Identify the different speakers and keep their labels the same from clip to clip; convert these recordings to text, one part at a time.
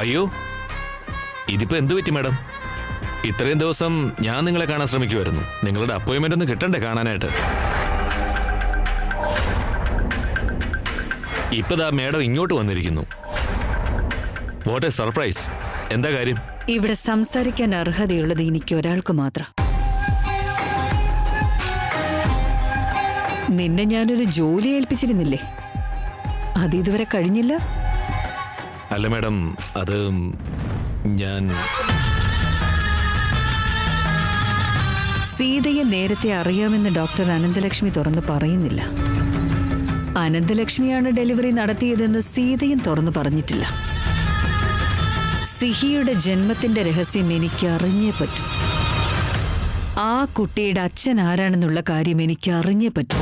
Speaker 1: അയ്യോ, ഇതിപ്പോ എന്തു പറ്റി മാഡം? ഇത്രയും ദിവസം ഞാൻ നിങ്ങളെ കാണാൻ ശ്രമിക്കുമായിരുന്നു. നിങ്ങളുടെ അപ്പോയിന്റ്മെന്റ് ഒന്ന് കിട്ടണ്ടേ കാണാനായിട്ട്? ഇപ്പതാ മാഡം ഇങ്ങോട്ട് വന്നിരിക്കുന്നു. What A surprise! എന്താ കാര്യം?
Speaker 2: ഇവിടെ സംസാരിക്കാൻ അർഹതയുള്ളത് എനിക്ക് ഒരാൾക്ക് മാത്രം. നിന്നെ ഞാനൊരു ജോലി ഏൽപ്പിച്ചിരുന്നില്ലേ, അത് ഇതുവരെ കഴിഞ്ഞില്ല?
Speaker 1: അല്ല മാഡം, അത് ഞാൻ
Speaker 2: സീതയെ നേരത്തെ അറിയാമെന്ന് ഡോക്ടർ അനന്തലക്ഷ്മി തുറന്നു പറയുന്നില്ല. അനന്തലക്ഷ്മിയാണ് ഡെലിവറി നടത്തിയതെന്ന് സീതയും തുറന്നു പറഞ്ഞിട്ടില്ല. സിഹിയുടെ ജന്മത്തിന്റെ രഹസ്യം എനിക്ക് അറിഞ്ഞേ പറ്റൂ. ആ കുട്ടിയുടെ അച്ഛൻ ആരാണെന്നുള്ള കാര്യം എനിക്ക് അറിഞ്ഞേ പറ്റൂ.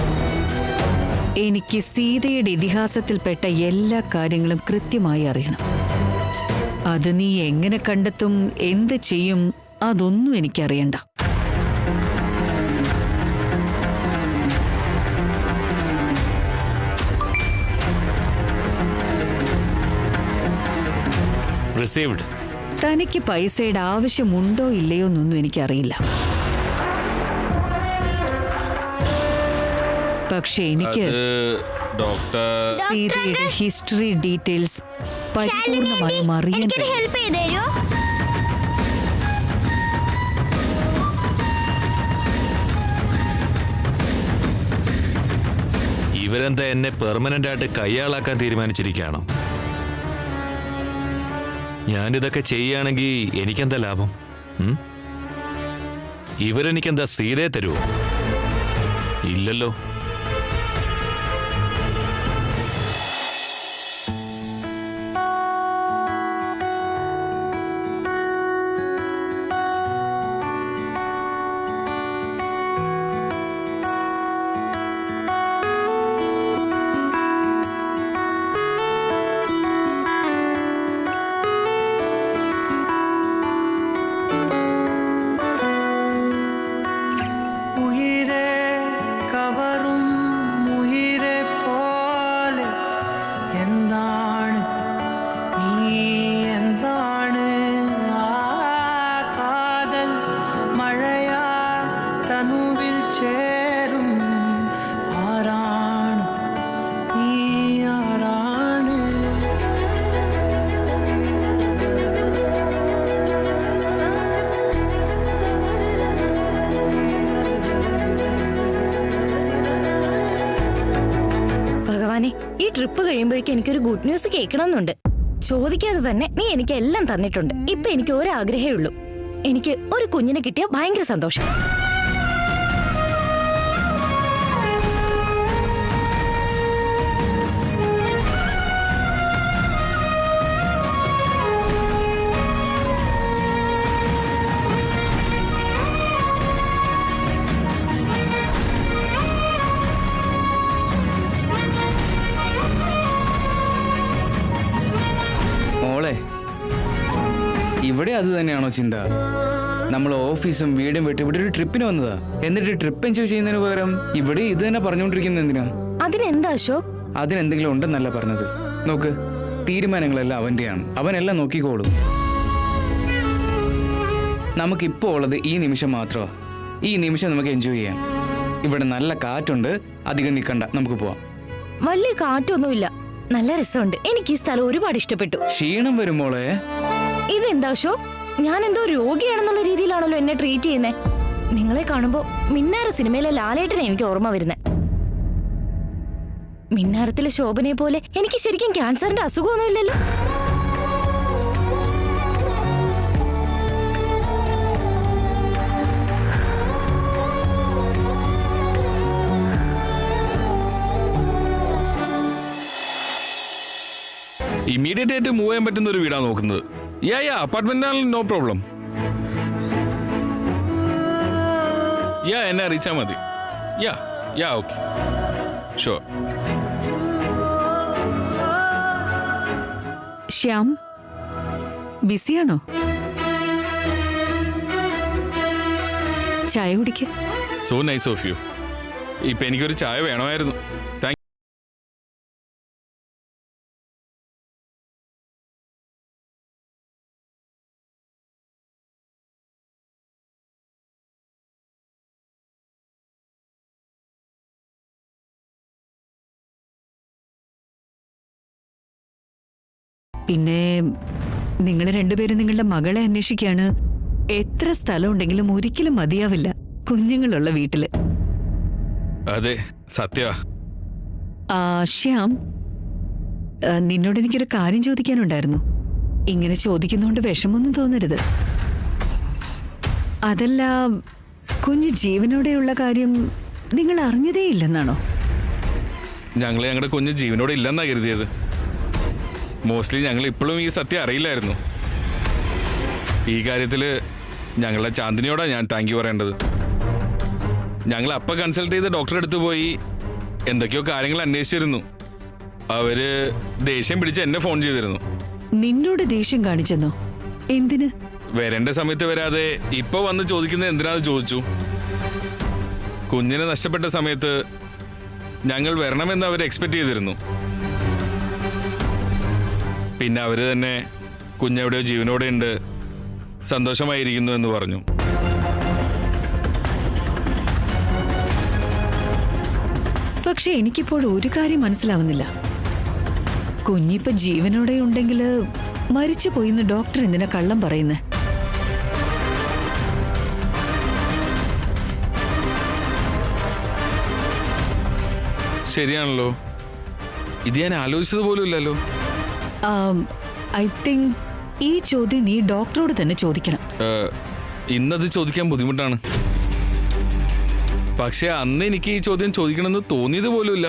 Speaker 2: എനിക്ക് സീതയുടെ ഇതിഹാസത്തിൽപ്പെട്ട എല്ലാ കാര്യങ്ങളും കൃത്യമായി അറിയണം. അത് നീ എങ്ങനെ കണ്ടെത്തും, എന്ത് ചെയ്യും, അതൊന്നും എനിക്കറിയണ്ട.
Speaker 1: റിസീവ്ഡ്.
Speaker 2: തനിക്ക് പൈസയുടെ ആവശ്യമുണ്ടോ ഇല്ലയോ എന്നൊന്നും എനിക്കറിയില്ല. പക്ഷെ എനിക്ക് സീതയുടെ ഹിസ്റ്ററി ഡീറ്റെയിൽസ് പരിപൂർണമായും അറിയാൻ കഴിയും.
Speaker 1: ഇവരെന്താ എന്നെ പെർമനന്റ് ആയിട്ട് കയ്യാളാക്കാൻ തീരുമാനിച്ചിരിക്കുകയാണോ? ഞാനിതൊക്കെ ചെയ്യുകയാണെങ്കിൽ എനിക്കെന്താ ലാഭം? ഇവരെനിക്കെന്താ സീതയെ തരുമോ? ഇല്ലല്ലോ.
Speaker 3: ഈ ട്രിപ്പ് കഴിയുമ്പോഴേക്കും എനിക്കൊരു ഗുഡ് ന്യൂസ് കേൾക്കണമെന്നുണ്ട്. ചോദിക്കാതെ തന്നെ നീ എനിക്ക് എല്ലാം തന്നിട്ടുണ്ട്. ഇപ്പൊ എനിക്ക് ഒരാഗ്രഹമേ ഉള്ളൂ. എനിക്ക് ഒരു കുഞ്ഞിനെ കിട്ടിയ ഭയങ്കര സന്തോഷം.
Speaker 4: ഇവിടെ അത് തന്നെയാണോ ചിന്ത? നമ്മൾ ഓഫീസും വീടും വിട്ട് ഇവിടെ ഒരു ട്രിപ്പിന് വന്നതാ. എന്നിട്ട് ട്രിപ്പ് എൻജോയ് ചെയ്യുന്നതിന് പകരം ഇവിടെ ഇത് തന്നെ പറഞ്ഞുകൊണ്ടിരിക്കുന്നത് എന്തിനാ?
Speaker 3: അതിനെന്താ അശോക്?
Speaker 4: അതിനെന്തെങ്കിലും ഉണ്ടെന്നല്ല പറഞ്ഞത്. നോക്ക്, തീരുമാനങ്ങളെല്ലാം അവന്റെയാണ്. അവനെല്ലാം നോക്കിക്കോളും. നമുക്കിപ്പോ ഉള്ളത് ഈ നിമിഷം മാത്രമാ. ഈ നിമിഷം നമുക്ക് എൻജോയ് ചെയ്യാം. ഇവിടെ നല്ല കാറ്റുണ്ട്, അധികം നിൽക്കണ്ട, നമുക്ക് പോവാം.
Speaker 3: വലിയ കാറ്റൊന്നുമില്ല, നല്ല രസമുണ്ട്. എനിക്ക് ഈ സ്ഥലം ഒരുപാട് ഇഷ്ടപ്പെട്ടു.
Speaker 4: ക്ഷീണം വരുമ്പോളെ
Speaker 3: ഇതെന്താ അശോക്? ഞാൻ എന്തോ രോഗിയാണെന്നുള്ള രീതിയിലാണല്ലോ എന്നെ ട്രീറ്റ് ചെയ്യുന്നേ. നിങ്ങളെ കാണുമ്പോ മിന്നാര സിനിമയിലെ ലാലേട്ടനെ എനിക്ക് ഓർമ്മ വരുന്നേ. മിന്നാരത്തിലെ ശോഭനയെ പോലെ എനിക്ക് ശരിക്കും ക്യാൻസറിന്റെ അസുഖമൊന്നുമില്ലല്ലോ.
Speaker 5: ഇമ്മീഡിയറ്റ് ആയിട്ട് മൂവ് ചെയ്യാൻ പറ്റുന്ന ഒരു വീടാണ് നോക്കുന്നത്. അപ്പാർട്ട്മെന്റിനാണെങ്കിൽ നോ പ്രോബ്ലം. എന്നെ അറിയിച്ചാൽ മതി. Okay, sure.
Speaker 2: ശ്യാം, ബിസിയാണോ? ചായ കുടിക്ക.
Speaker 5: So nice of you. ഇപ്പൊ എനിക്കൊരു ചായ വേണമായിരുന്നു.
Speaker 2: പിന്നെ നിങ്ങൾ രണ്ടുപേരും നിങ്ങളുടെ മകളെ അന്വേഷിക്കാണ്. എത്ര സ്ഥലം ഉണ്ടെങ്കിലും ഒരിക്കലും മതിയാവില്ല കുഞ്ഞുങ്ങളുള്ള വീട്ടില്.
Speaker 5: അതെ, സത്യ.
Speaker 2: ശ്യാം, നിന്നോട് എനിക്കൊരു കാര്യം ചോദിക്കാനുണ്ടായിരുന്നു. ഇങ്ങനെ ചോദിക്കുന്നോണ്ട് വിഷമൊന്നും തോന്നരുത്. അതല്ല, കുഞ്ഞ് ജീവനോടെയുള്ള കാര്യം നിങ്ങൾ അറിഞ്ഞതേയില്ലെന്നാണോ?
Speaker 5: ഞങ്ങളെ ഞങ്ങളുടെ കുഞ്ഞ് ജീവനോടെ ഇല്ലെന്നാ കരുതിയത്. മോസ്റ്റ്ലി ഞങ്ങൾ ഇപ്പോഴും ഈ സത്യം അറിയില്ലായിരുന്നു. ഈ കാര്യത്തിൽ ഞങ്ങളുടെ ചാന്ദിനിയോടാണ് ഞാൻ താങ്ക് യു പറയേണ്ടത്. ഞങ്ങൾ അപ്പം കൺസൾട്ട് ചെയ്ത് ഡോക്ടറെ അടുത്ത് പോയി എന്തൊക്കെയോ കാര്യങ്ങൾ അന്വേഷിച്ചിരുന്നു. അവര് ദേഷ്യം പിടിച്ച് എന്നെ ഫോൺ ചെയ്തിരുന്നു.
Speaker 2: നിന്നോട് ദേഷ്യം കാണിച്ചെന്നോ? എന്തിന്?
Speaker 5: വരേണ്ട സമയത്ത് വരാതെ ഇപ്പൊ വന്ന് ചോദിക്കുന്നത് എന്തിനാന്ന് ചോദിച്ചു. കുഞ്ഞിനെ നഷ്ടപ്പെട്ട സമയത്ത് ഞങ്ങൾ വരണമെന്ന് അവർ എക്സ്പെക്ട് ചെയ്തിരുന്നു. പിന്നെ അവര് തന്നെ കുഞ്ഞെവിടെയോ ജീവനോടെ ഉണ്ട്, സന്തോഷമായിരിക്കുന്നു എന്ന് പറഞ്ഞു.
Speaker 2: പക്ഷെ എനിക്കിപ്പോൾ ഒരു കാര്യം മനസ്സിലാവുന്നില്ല. കുഞ്ഞിപ്പോ ജീവനോടെ ഉണ്ടെങ്കിൽ മരിച്ചു പോയിന്ന് ഡോക്ടർ എന്തിനാ കള്ളം പറയുന്നേ?
Speaker 5: ശരിയാണല്ലോ, ഇത് ഞാൻ ആലോചിച്ചത് പോലും ഇല്ലല്ലോ.
Speaker 2: ഐ തിങ്ക് ഈ ചോദ്യം നീ ഡോക്ടറോട് തന്നെ ചോദിക്കണം.
Speaker 5: ഇന്നത് ചോദിക്കാൻ ബുദ്ധിമുട്ടാണ്. പക്ഷെ അന്ന് എനിക്ക് ഈ ചോദ്യം ചോദിക്കണമെന്ന് തോന്നിയത് പോലുമില്ല.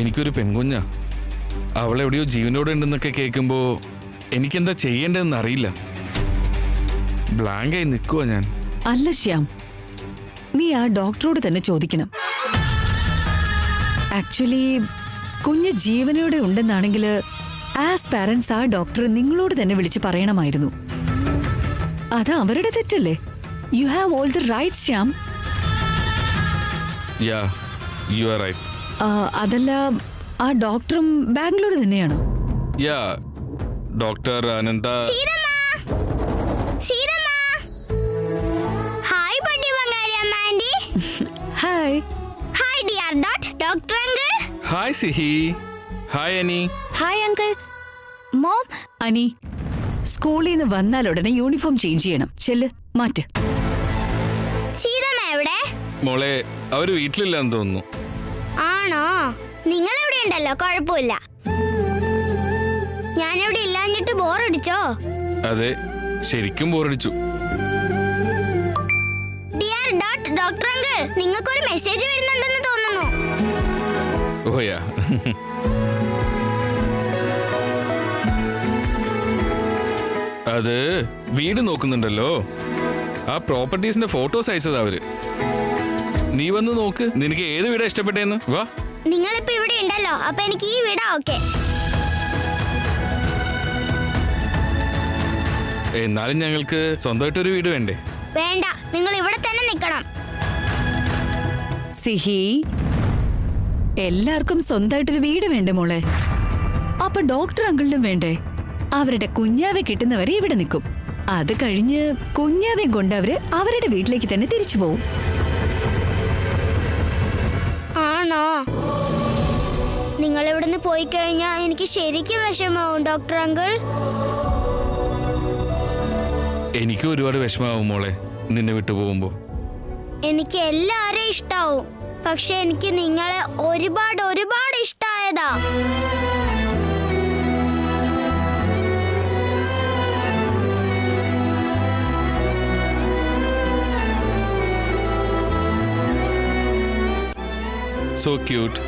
Speaker 5: എനിക്കൊരു പെൺകുഞ്ഞാ, അവളെവിടെയോ ജീവനോടെ ഉണ്ടെന്നൊക്കെ കേൾക്കുമ്പോൾ എനിക്കെന്താ ചെയ്യേണ്ടതെന്ന് അറിയില്ല. ബ്ലാങ്കായി നിൽക്കുവാ ഞാൻ.
Speaker 2: അല്ല ശ്യാം, നീ ആ ഡോക്ടറോട് തന്നെ ചോദിക്കണം. ആക്ച്വലി കുഞ്ഞ് ജീവനോടെ ഉണ്ടെന്നാണെങ്കിൽ ആസ് പാരന്റ്സ് ആ ഡോക്ടർ നിങ്ങളോട് തന്നെ വിളിച്ച് പറയണമായിരുന്നു. അത് അവരുടെ തെറ്റല്ലേ? You have all the rights Shyam.
Speaker 5: Yeah, you are right.
Speaker 2: അതല്ല, ആ ഡോക്ടറും ബാംഗ്ലൂർ തന്നെയാണോ?
Speaker 5: യാ, ഡോക്ടർ അനന്ത.
Speaker 6: ഹായ് പട്ടി ബംഗാരി അമ്മ aunty.
Speaker 2: Hi.
Speaker 6: Hi dear doctor uncle.
Speaker 5: Hi സിഹി. Hi Ani.
Speaker 6: Hi uncle. Mom.
Speaker 2: Ani, സ്കൂളിൽ നിന്ന് വന്നാൽ ഉടനെ യൂണിഫോം ചേഞ്ച് ചെയ്യണം. ചെല്ല്, മാറ്റ്.
Speaker 6: സീതമ്മ എവിടെ?
Speaker 5: മോളെ, അവര് വീട്ടിലില്ലാന്ന് തോന്നുന്നു.
Speaker 6: ആണോ? നിങ്ങൾ എവിടെ ഉണ്ടല്ലോ, കുഴപ്പമില്ല. ഞാനിവിടെ ഇല്ലാഞ്ഞിട്ട് ബോറടിച്ചോ?
Speaker 5: അതെ, ശരിക്കും ബോറടിച്ചു.
Speaker 6: ഡിയർ ഡോക്ടർ അങ്കിൾ, നിങ്ങൾക്കൊരു മെസ്സേജ് വരുന്നുണ്ടെന്ന് തോന്നുന്നു.
Speaker 5: ഓയാ. അത് വീട് നോക്കുന്നുണ്ടല്ലോ, ആ പ്രോപ്പർട്ടീസിന്റെ ഫോട്ടോസ് അയച്ചതാ അവര്. നീ വന്ന് നോക്ക്, നിനക്ക് ഏത് വീടാ ഇഷ്ടപ്പെട്ടേന്ന്. വാ.
Speaker 6: നിങ്ങളിപ്പോ ഇവിടെ ഉണ്ടല്ലോ, അപ്പൊ എനിക്ക് ഈ വീടാ ഓക്കെ.
Speaker 5: എന്നാലും ഞങ്ങൾക്ക് സ്വന്തമായിട്ടൊരു വീട് വേണ്ടേ?
Speaker 6: വേണ്ട, നിങ്ങൾ ഇവിടെ തന്നെ നിൽക്കണം.
Speaker 2: സിഹി, എല്ലാവർക്കും സ്വന്തമായിട്ടൊരു വീട് വേണ്ടേ മോളെ? അപ്പൊ ഡോക്ടർ അങ്കിളിനും വേണ്ടേ? അവരുടെ കുഞ്ഞാവെ കിട്ടുന്നവരെ ഇവിടെ നിൽക്കും. അത് കഴിഞ്ഞ് കുഞ്ഞാവേം കൊണ്ട് അവര് അവരുടെ വീട്ടിലേക്ക് തന്നെ തിരിച്ചു പോവും.
Speaker 6: ആണോ? നിങ്ങൾ ഇവിടുന്ന് പോയി കഴിഞ്ഞാൽ എനിക്ക് ശരിക്കും വിഷമാവും ഡോക്ടർ അങ്കിൾ.
Speaker 5: എനിക്കും ഒരുപാട് വിഷമാവും മോളെ നിന്നെ വിട്ടു പോകുമ്പോ.
Speaker 6: എനിക്ക് എല്ലാരെയും ഇഷ്ടാവും, പക്ഷെ എനിക്ക് നിങ്ങളെ ഒരുപാട് ഇഷ്ടായതാ.
Speaker 5: So cute.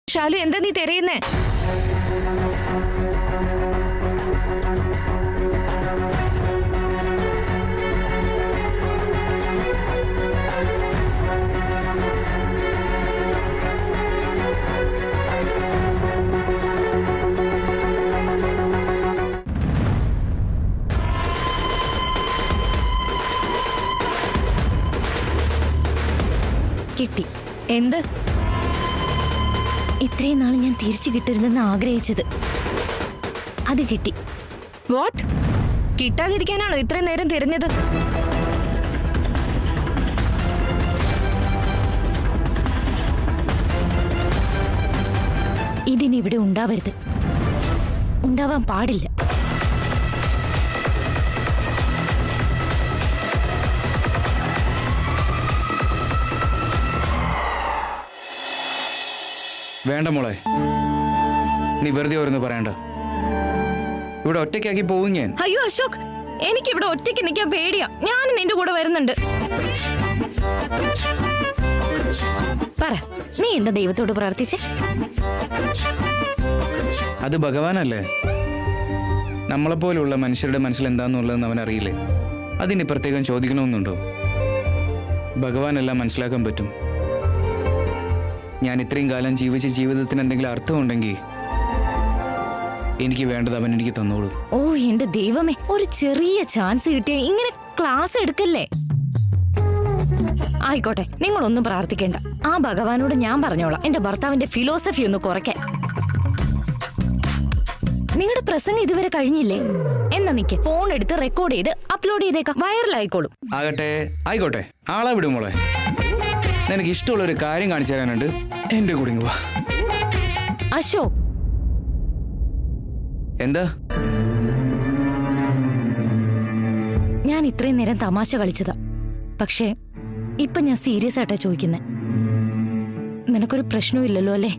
Speaker 3: ഷാലു, എന്താ നീ തിരയുന്നേ? കിട്ടി. എന്ത്? ഇത്രയും നാൾ ഞാൻ തിരിച്ചു കിട്ടരുതെന്ന് ആഗ്രഹിച്ചത്, അത് കിട്ടി.
Speaker 7: വാട്ട്? കിട്ടാതിരിക്കാനാണോ ഇത്രയും നേരം തിരഞ്ഞത്?
Speaker 3: ഇതിനി ഇവിടെ ഉണ്ടാവരുത്, ഉണ്ടാവാൻ പാടില്ല.
Speaker 4: വേണ്ട മോളെ, നീ വെറുതെ ഓരോന്ന് പറയണ്ട. ഇവിടെ ഒറ്റയ്ക്കാക്കി പോകും ഞാൻ.
Speaker 3: അയ്യോ അശോക്, എനിക്കിവിടെ ഒറ്റയ്ക്ക് നിൽക്കാൻ പേടിയാ. ഞാൻ നിന്റെ കൂടെ വരുന്നുണ്ട്. പറ, നീ എന്താ ദൈവത്തോട് പ്രാർത്ഥിച്ചേ?
Speaker 4: അത് ഭഗവാനല്ലേ? നമ്മളെപ്പോലുള്ള മനുഷ്യരുടെ മനസ്സിൽ എന്താന്നുള്ളതെന്ന് അവൻ അറിയില്ലേ? അതിന് പ്രത്യേകം ചോദിക്കണമെന്നുണ്ടോ? ഭഗവാനെല്ലാം മനസ്സിലാക്കാൻ പറ്റും. ഞാൻ ഇത്രയും കാലം ജീവിച്ച ജീവിതത്തിന് എന്തെങ്കിലും അർത്ഥമുണ്ടെങ്കിൽ എനിക്ക് വേണ്ടത് അവൻ എനിക്ക് തന്നോളൂ.
Speaker 3: ഓ എന്റെ ദൈവമേ, ഒരു ചെറിയ ചാൻസ് കിട്ടിയ ഇങ്ങനെ ക്ലാസ് എടുക്കല്ലേ. ആയിക്കോട്ടെ, നിങ്ങളൊന്നും പ്രാർത്ഥിക്കേണ്ട. ആ ഭഗവാനോട് ഞാൻ പറഞ്ഞോളാം എന്റെ ഭർത്താവിന്റെ ഫിലോസഫി ഒന്ന് കുറയ്ക്കാൻ. നിങ്ങളുടെ പ്രസംഗം ഇതുവരെ കഴിഞ്ഞില്ലേ? എന്നാ നിക്ക്, ഫോൺ എടുത്ത് റെക്കോർഡ് ചെയ്ത് അപ്ലോഡ് ചെയ്തേക്കാം, വൈറലായിക്കോളും.
Speaker 4: ആകട്ടെ, ആയിക്കോട്ടെ, ആളെ വിടും മോളെ. നിനക്ക് ഇഷ്ടമുള്ള ഒരു കാര്യം കാണിച്ചു തരാനുണ്ട്. എന്റെ കൂടെ വാ.
Speaker 3: അശോക്,
Speaker 4: എന്താ?
Speaker 3: ഞാൻ ഇത്രയും നേരം തമാശ കളിച്ചതാ, പക്ഷേ ഇപ്പൊ ഞാൻ സീരിയസ് ആയിട്ടാ ചോദിക്കുന്നെ. നിനക്കൊരു പ്രശ്നവും ഇല്ലല്ലോ അല്ലേ?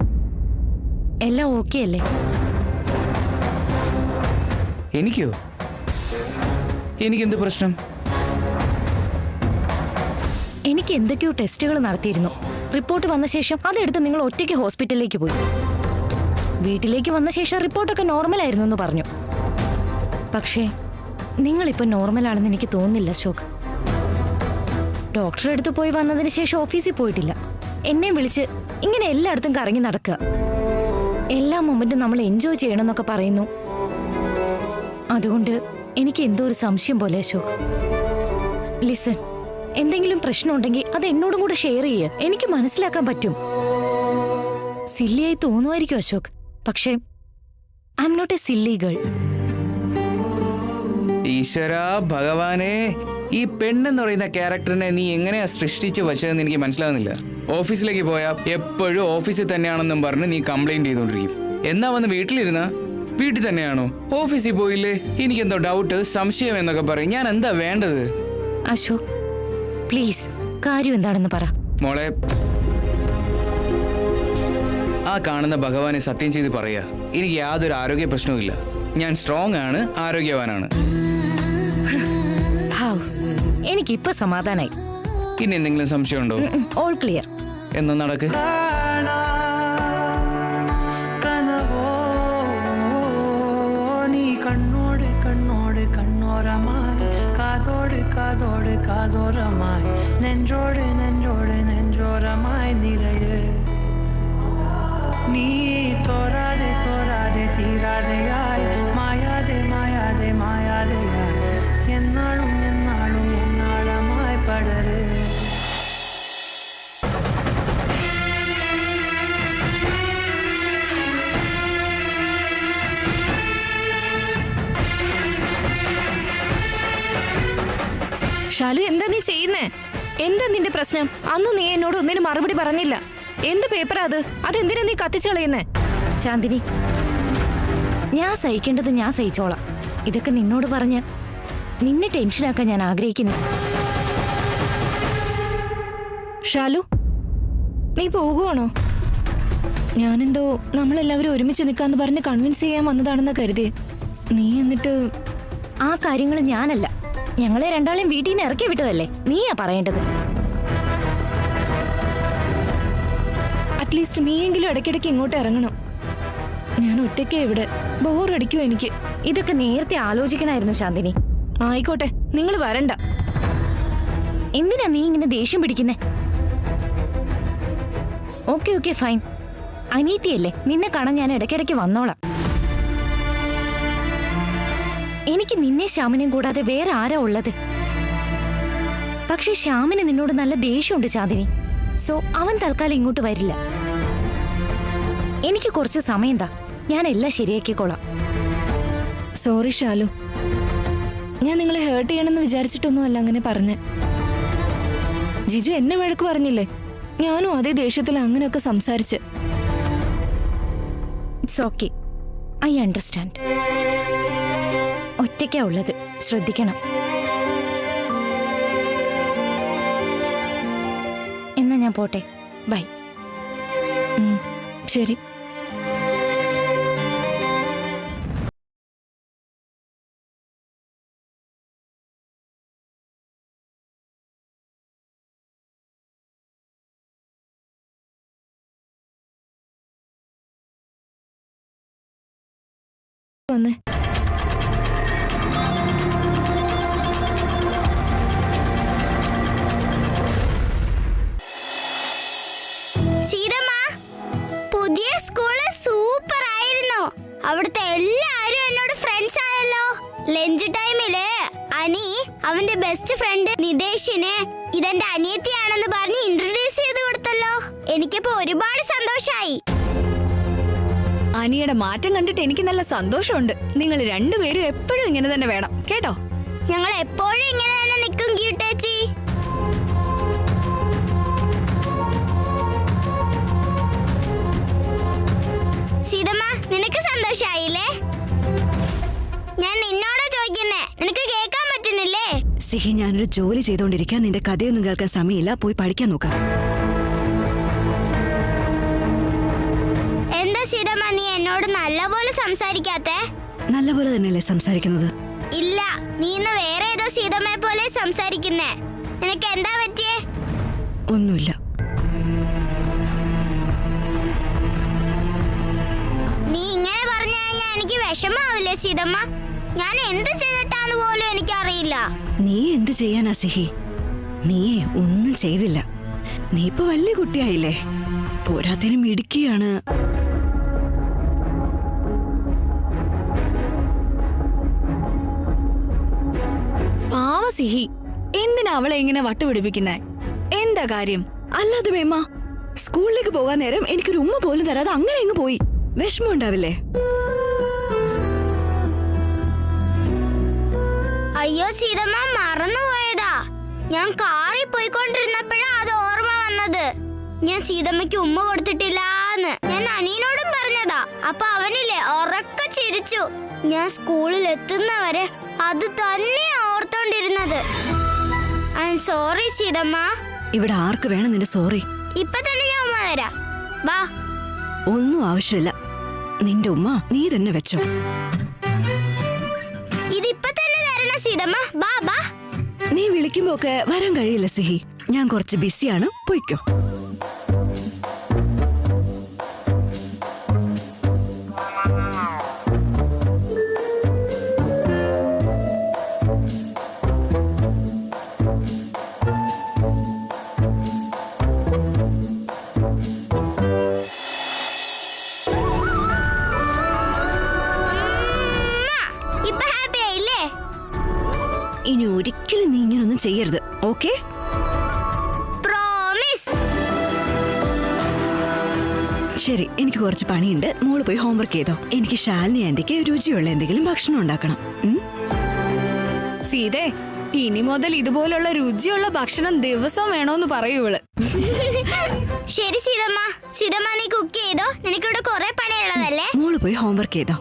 Speaker 3: എല്ലാം ഓക്കെ അല്ലേ?
Speaker 4: എനിക്കോ? എനിക്കെന്ത് പ്രശ്നം?
Speaker 3: എനിക്ക് എന്തൊക്കെയോ ടെസ്റ്റുകൾ നടത്തിയിരുന്നു. റിപ്പോർട്ട് വന്ന ശേഷം അതെടുത്ത് നിങ്ങൾ ഒറ്റയ്ക്ക് ഹോസ്പിറ്റലിലേക്ക് പോയി. വീട്ടിലേക്ക് വന്ന ശേഷം റിപ്പോർട്ടൊക്കെ നോർമൽ ആയിരുന്നു എന്ന് പറഞ്ഞു. പക്ഷേ നിങ്ങളിപ്പോൾ നോർമലാണെന്ന് എനിക്ക് തോന്നുന്നില്ല അശോക്. ഡോക്ടറെ അടുത്ത് പോയി വന്നതിന് ശേഷം ഓഫീസിൽ പോയിട്ടില്ല. എന്നെ വിളിച്ച് ഇങ്ങനെ എല്ലായിടത്തും കറങ്ങി നടക്കുക. എല്ലാ മൊമെന്റും നമ്മൾ എൻജോയ് ചെയ്യണമെന്നൊക്കെ പറയുന്നു. അതുകൊണ്ട് എനിക്ക് എന്തോ ഒരു സംശയം പോലെ അശോക്. ലിസൺ, എന്തെങ്കിലും പ്രശ്നമുണ്ടെങ്കിൽ അത് എന്നോടും കൂടെ ഷെയർ ചെയ്യുക. എനിക്ക് മനസ്സിലാക്കാൻ പറ്റും. സില്ലിയായി തോന്നുമായിരിക്കും അശോക്, പക്ഷേ I am not a silly girl.
Speaker 4: ഈശ്വരാ ഭഗവാനെ, ഈ പെണ്ണെന്ന് പറയുന്ന ക്യാരക്ടറിനെ നീ എങ്ങനെയാ സൃഷ്ടിച്ച് വെച്ചതെന്ന് എനിക്ക് മനസ്സിലാകുന്നില്ല. ഓഫീസിലേക്ക് പോയാൽ എപ്പോഴും ഓഫീസിൽ തന്നെയാണെന്നും പറഞ്ഞ് നീ കംപ്ലൈന്റ് ചെയ്തോണ്ടിരിക്കും. എന്നാ വന്ന് വീട്ടിലിരുന്ന വീട്ടിൽ തന്നെയാണോ? ഓഫീസിൽ പോയില്ലേ? എനിക്കെന്തോ ഡൗട്ട്, സംശയം എന്നൊക്കെ പറയും. ഞാൻ എന്താ വേണ്ടത്?
Speaker 3: അശോക് പ്ലീസ്, കാര്യം എന്താണെന്ന് പറ.
Speaker 4: മോളെ, ആ കാണുന്ന ഭഗവാനെ സത്യം ചെയ്ത് പറയാ, എനിക്ക് യാതൊരു ആരോഗ്യ പ്രശ്നവുമില്ല. ഞാൻ സ്ട്രോങ് ആണ്, ആരോഗ്യവാനാണ്.
Speaker 3: എനിക്കിപ്പോ സമാധാനായി.
Speaker 4: ഇനി എന്തെങ്കിലും സംശയമുണ്ടോ?
Speaker 3: All clear.
Speaker 4: എന്നാ നടക്ക്.
Speaker 8: കണ്ണോട് കണ്ണോട് കണ്ണോരമായി, കാതോട് കാതോട് കാതോരമായി, നെഞ്ചോട് നെഞ്ചോട് നെഞ്ചോരമായി നിറയെ നീ തോരാതെ തോരാതെ തീരാതെയായി, മായാതെ മായാതെ മായാതെയായി, എന്നാളും എന്നാളും എന്നാളമായി പടര്.
Speaker 7: ഷാലു, എന്താ നീ ചെയ്യുന്നേ? എന്താ നിന്റെ പ്രശ്നം? അന്ന് നീ എന്നോട് ഒന്നിനും മറുപടി പറഞ്ഞില്ല. എന്ത് പേപ്പറാ അത്? അതെന്തിനാ നീ കത്തിച്ചു കളയുന്നേ?
Speaker 3: ചാന്ദിനി, ഞാൻ സഹിക്കേണ്ടത് ഞാൻ സഹിച്ചോളാം. ഇതൊക്കെ നിന്നോട് പറഞ്ഞ് നിന്നെ ടെൻഷനാക്കാൻ ഞാൻ ആഗ്രഹിക്കുന്നു.
Speaker 7: ഷാലു, നീ പോകുവാണോ? ഞാനെന്തോ നമ്മളെല്ലാവരും ഒരുമിച്ച് നിൽക്കാന്ന് പറഞ്ഞ് കൺവിൻസ് ചെയ്യാൻ വന്നതാണെന്ന് കരുതി. നീ എന്നിട്ട്
Speaker 3: ആ കാര്യങ്ങൾ ഞാനല്ല, ഞങ്ങളെ രണ്ടാളെയും വീട്ടിൽ നിന്ന് ഇറക്കി വിട്ടതല്ലേ നീയാ പറയേണ്ടത്.
Speaker 7: അറ്റ്ലീസ്റ്റ് നീയെങ്കിലും ഇടയ്ക്കിടയ്ക്ക് ഇങ്ങോട്ട് ഇറങ്ങണം. ഞാൻ ഒറ്റയ്ക്ക് ഇവിടെ ബോറടിക്കും എനിക്ക്.
Speaker 3: ഇതൊക്കെ നേരത്തെ ആലോചിക്കണമായിരുന്നു ശാന്തിനി.
Speaker 7: ആയിക്കോട്ടെ, നിങ്ങൾ വരണ്ട.
Speaker 3: എന്തിനാ നീ ഇങ്ങനെ ദേഷ്യം പിടിക്കുന്നേ? ഓക്കെ ഓക്കെ ഫൈൻ, അനീതിയല്ലേ, നിന്നെ കാണാൻ ഞാൻ ഇടയ്ക്കിടയ്ക്ക് വന്നോളാം. എനിക്ക് നിന്നെ ശ്യാമിനെയും കൂടാതെ വേറെ ആരാ ഉള്ളത്? പക്ഷെ ശ്യാമിന് നിന്നോട് നല്ല ദേഷ്യമുണ്ട് ചാന്ദിനി. സോ അവൻ തൽക്കാലം ഇങ്ങോട്ട് വരില്ല. എനിക്ക് കുറച്ച് സമയം താ, ഞാൻ എല്ലാം ശരിയാക്കിക്കോളാം.
Speaker 7: സോറി ഷാലു, ഞാൻ നിങ്ങളെ ഹേർട്ട് ചെയ്യണമെന്ന് വിചാരിച്ചിട്ടൊന്നുമല്ല അങ്ങനെ പറഞ്ഞേ. ജിജു എന്നെ വഴക്ക് പറഞ്ഞില്ലേ, ഞാനും അതേ ദേഷ്യത്തിൽ അങ്ങനെയൊക്കെ സംസാരിച്ച്.
Speaker 3: It's okay, I understand. ഒറ്റയ്ക്കാ ഉള്ളത്, ശ്രദ്ധിക്കണം. എന്നാ ഞാൻ പോട്ടെ, ബൈ.
Speaker 7: ശരി. വന്നേ.
Speaker 6: സീതമ്മ, പുതിയ സ്കൂള് സൂപ്പർ ആയിരുന്നു. അവിടുത്തെ എല്ലാരും എന്നോട് ഫ്രണ്ട്സ് ആയല്ലോ. ലഞ്ച് ടൈമില് അനി അവന്റെ ബെസ്റ്റ് ഫ്രണ്ട് നിതേഷിന് ഇതെന്റെ അനിയത്തിയാണെന്ന് പറഞ്ഞ് ഇൻട്രൊഡ്യൂസ് ചെയ്ത് കൊടുത്തല്ലോ. എനിക്കിപ്പോ ഒരുപാട് സന്തോഷായി.
Speaker 9: അനിയുടെ മാറ്റം കണ്ടിട്ട് എനിക്ക് നല്ല സന്തോഷമുണ്ട്. നിങ്ങൾ രണ്ടുപേരും എപ്പോഴും ഇങ്ങനെ തന്നെ വേണം കേട്ടോ.
Speaker 6: ഞങ്ങൾ എപ്പോഴും ഇങ്ങനെ തന്നെ നിൽക്കും ക്യൂട്ടേച്ചി. സീതമ്മ, നിനക്ക് സന്തോഷായില്ലേ? ഞാൻ നിന്നോടാ ചോദിക്കുന്നേ, നിനക്ക് കേൾക്കാൻ പറ്റുന്നില്ലേ?
Speaker 9: സിഹി, ഞാനൊരു ജോലി ചെയ്തോണ്ടിരിക്കാൻ, നിന്റെ കഥയൊന്നും കേൾക്കാൻ സമയമില്ല. പോയി പഠിക്കാൻ നോക്കാം.
Speaker 6: എന്താ സീതമ്മ നീ എന്നോട് നല്ലപോലെ സംസാരിക്കാത്തെ?
Speaker 9: നല്ലപോലെ തന്നെയല്ലേ സംസാരിക്കുന്നത്?
Speaker 6: ഇല്ല, നീ ഇന്ന് വേറെ ഏതോ സീതമ്മയെ പോലെ സംസാരിക്കുന്നേ. നിനക്ക് എന്താ പറ്റിയേ?
Speaker 9: ഒന്നുമില്ല.
Speaker 6: നീ ഇങ്ങനെ പറഞ്ഞു കഴിഞ്ഞാൽ എനിക്ക് വിഷമാവില്ലേ സീതമ്മ? ഞാൻ എന്ത് ചെയ്തിട്ടാന്ന് പോലും എനിക്കറിയില്ല.
Speaker 9: നീ എന്ത് ചെയ്യാനാ സിഹി? നീ ഒന്നും ചെയ്തില്ല. നീ ഇപ്പൊ വലിയ കുട്ടിയായില്ലേ, പോരാത്തതിനും ഇടുക്കിയാണ്. പാവ സിഹി, എന്തിനാ അവളെ ഇങ്ങനെ വട്ടുപിടിപ്പിക്കുന്നേ? എന്താ കാര്യം? അല്ലാതെ മേമ്മ, സ്കൂളിലേക്ക് പോകാൻ നേരം എനിക്കൊരു ഉമ്മ പോലും തരാതെ അങ്ങനെ അങ്ങ് പോയി. വിഷമം ഉണ്ടാവില്ലേ?
Speaker 6: അയ്യോ സീതമ്മ, മറന്നുപോയതാ. ഞാൻ കാറിൽ പോയിക്കൊണ്ടിരുന്നപ്പോഴാ അത് ഓർമ്മ വന്നത്. ഞാൻ സീതമ്മയ്ക്ക് ഉമ്മ കൊടുത്തിട്ടില്ലാന്ന് ഞാൻ അനിയനോടും പറഞ്ഞതാ. അപ്പൊ അവനില്ലേ ഉറക്കെ ചിരിച്ചു. ഞാൻ സ്കൂളിൽ എത്തുന്നവരെ അത് തന്നെ ഓർത്തോണ്ടിരുന്നത്. I am sorry Seethamma.
Speaker 9: ഇവിടെ ആർക്ക് വേണം നിന്റെ സോറി?
Speaker 6: ഇപ്പൊ തന്നെ ഞാൻ ഉമ്മ തരാം, വാ.
Speaker 9: ഒന്നും ആവശ്യമില്ല, നിന്റെ ഉമ്മ നീ തന്നെ വെച്ചോ.
Speaker 6: ഇതിപ്പൊ തന്നെ തരണ സീതമ്മ, ബാ ബാ.
Speaker 9: നീ വിളിക്കുമ്പോ ഒക്കെ വരാൻ കഴിയില്ല സിഹി, ഞാൻ കുറച്ച് ബിസിയാണ്, പോയിക്കോ.
Speaker 6: ഇപ്പൊ ഹാപ്പി ആയില്ലേ?
Speaker 9: ഇനി ഒരിക്കലും നീ ഇങ്ങനൊന്നും ചെയ്യരുത്, ഓക്കെ?
Speaker 6: പ്രോമിസ്.
Speaker 9: ശരി, എനിക്ക് കുറച്ച് പണിയുണ്ട്. മോള് പോയി ഹോംവർക്ക് ചെയ്തോ. എനിക്ക് ശാലിനി ആന്റിക്ക് രുചിയുള്ള എന്തെങ്കിലും ഭക്ഷണം ഉണ്ടാക്കണം.
Speaker 10: സീതേ, ഇനി മുതൽ ഇതുപോലുള്ള രുചിയുള്ള ഭക്ഷണം ദിവസവും വേണോന്ന് പറയൂ ഇവള്.
Speaker 6: ശരി സീതമ്മ. സീതമ്മ നീ കുക്ക് ചെയ്തോ, നിനക്കിവിടെ കുറെ പണിയുള്ളതല്ലേ.
Speaker 9: മോള് പോയി ഹോംവർക്ക് ചെയ്തോ.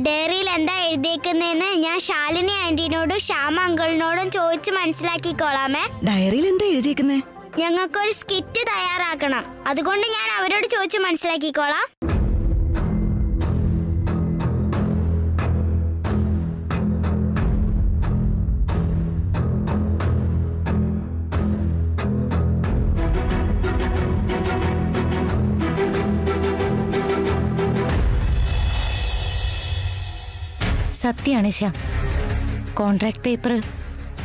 Speaker 6: ഡയറിയിൽ എന്താ എഴുതിയേക്കുന്നതെന്ന് ഞാൻ ശാലിനി ആന്റിനോടും ശ്യാമ അങ്കിളിനോടും ചോദിച്ച് മനസ്സിലാക്കിക്കോളാമേ.
Speaker 9: ഡയറിയിൽ എന്താ എഴുതിയേക്കുന്നേ?
Speaker 6: ഞങ്ങൾക്കൊരു സ്കിറ്റ് തയ്യാറാക്കണം, അതുകൊണ്ട് ഞാൻ അവരോട് ചോദിച്ച് മനസ്സിലാക്കിക്കോളാം.
Speaker 3: സത്യാണ് ശ്യാം, കോൺട്രാക്ട് പേപ്പർ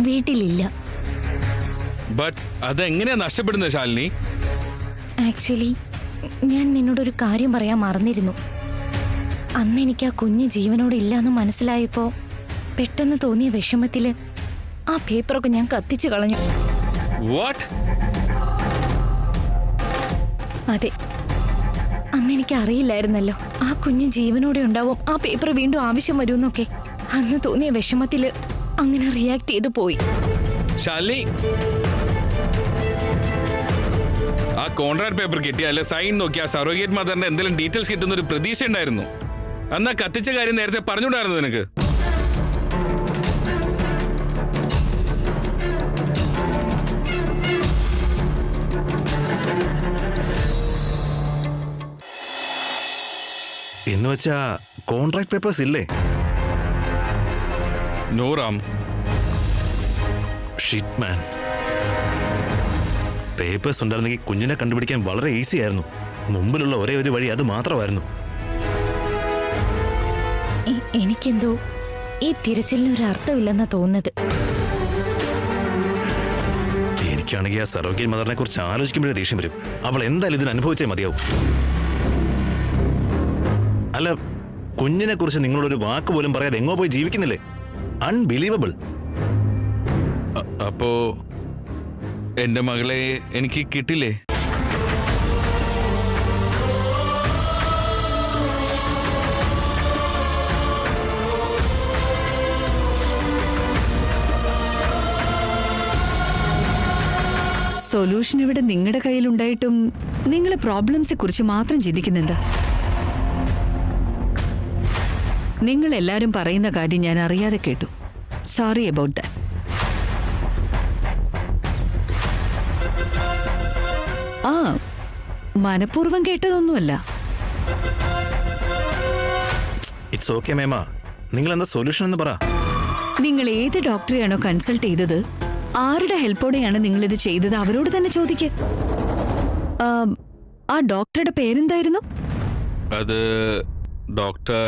Speaker 3: വീട്ടിലില്ല.
Speaker 5: ബട്ട് അതെങ്ങനെയാ നഷ്ടപ്പെടുന്നത് ശാലിനി?
Speaker 3: ആക്ച്വലി ഞാൻ നിന്നോടൊരു കാര്യം പറയാൻ മറന്നിരുന്നു. അന്ന് എനിക്ക് ആ കുഞ്ഞ് ജീവനോട് ഇല്ലാന്ന് മനസ്സിലായപ്പോ പെട്ടെന്ന് തോന്നിയ വിഷമത്തില് ആ പേപ്പറൊക്കെ ഞാൻ കത്തിച്ചു കളഞ്ഞു.
Speaker 5: വാട്ട്?
Speaker 3: അതെ, അന്ന് എനിക്ക് അറിയില്ലായിരുന്നല്ലോ ആ കുഞ്ഞ് ജീവനോടെ ഉണ്ടാവും, ആ പേപ്പർ വീണ്ടും ആവശ്യം വരുമെന്നൊക്കെ. അന്ന് തോന്നിയ വിഷമത്തില് അങ്ങനെ റിയാക്ട് ചെയ്തു പോയി.
Speaker 5: ശാലിനി, ആ കോൺട്രാക്ട് പേപ്പർ കിട്ടിയാല് സൈൻ നോക്കി ആ സറോഗേറ്റ് മദറിന്റെ എന്തെങ്കിലും ഡീറ്റെയിൽസ് കിട്ടുന്ന ഒരു പ്രതീക്ഷ ഉണ്ടായിരുന്നു. അന്നാ കത്തിച്ച കാര്യം നേരത്തെ പറഞ്ഞുകൂടായിരുന്നു നിനക്ക്?
Speaker 11: എന്ന് വെച്ചാ കോൺട്രാക്ട് പേപ്പേഴ്സ് ഇല്ലേ?
Speaker 5: നോ റാം.
Speaker 11: ഷിറ്റ് മാൻ. പേപ്പേഴ്സ് ഉണ്ടായിരുന്നെങ്കിൽ കുഞ്ഞിനെ കണ്ടുപിടിക്കാൻ വളരെ ഈസി ആയിരുന്നു. മുമ്പിലുള്ള ഒരേ ഒരു വഴി അത് മാത്രമായിരുന്നു.
Speaker 3: എനിക്കെന്തോ ഈ തിരച്ചിലിന് ഒരു അർത്ഥമില്ലെന്നാ തോന്നുന്നത്.
Speaker 11: എനിക്കാണെങ്കിൽ ആ സറോഗേറ്റ് മദറിനെ കുറിച്ച് ആലോചിക്കുമ്പോഴേ ദേഷ്യം വരും. അവൾ എന്തായാലും ഇതിന് അനുഭവിച്ചേ മതിയാവും. അല്ല, കുഞ്ഞിനെ കുറിച്ച് നിങ്ങളൊരു വാക്ക് പോലും പറയാതെ എങ്ങോ പോയി ജീവിക്കുന്നില്ലേ? അൺബിലീവബിൾ.
Speaker 5: അപ്പോ എന്റെ മകളെ എനിക്ക് കിട്ടില്ലേ?
Speaker 2: സൊല്യൂഷൻ ഇവിടെ നിങ്ങളുടെ കയ്യിലുണ്ടായിട്ടും നിങ്ങൾ പ്രോബ്ലംസെ കുറിച്ച് മാത്രം ചിന്തിക്കുന്നെന്താ? നിങ്ങൾ എല്ലാവരും പറയുന്ന കാര്യം ഞാൻ അറിയാതെ കേട്ടു. Sorry about that. ആ, മനഃപൂർവ്വം കേട്ടതൊന്നുമല്ല.
Speaker 11: It's okay മേമ. നിങ്ങൾ എന്താ സൊല്യൂഷൻ എന്ന് പറ.
Speaker 2: നിങ്ങൾ ഏത് ഡോക്ടറെയാണോ കൺസൾട്ട് ചെയ്തത്, ആരുടെ ഹെൽപ്പോടെയാണ് നിങ്ങൾ ഇത് ചെയ്തത്, അവരോട് തന്നെ ചോദിക്ക്. ആ ഡോക്ടറുടെ പേരെന്തായിരുന്നു?
Speaker 5: അത് ഡോക്ടർ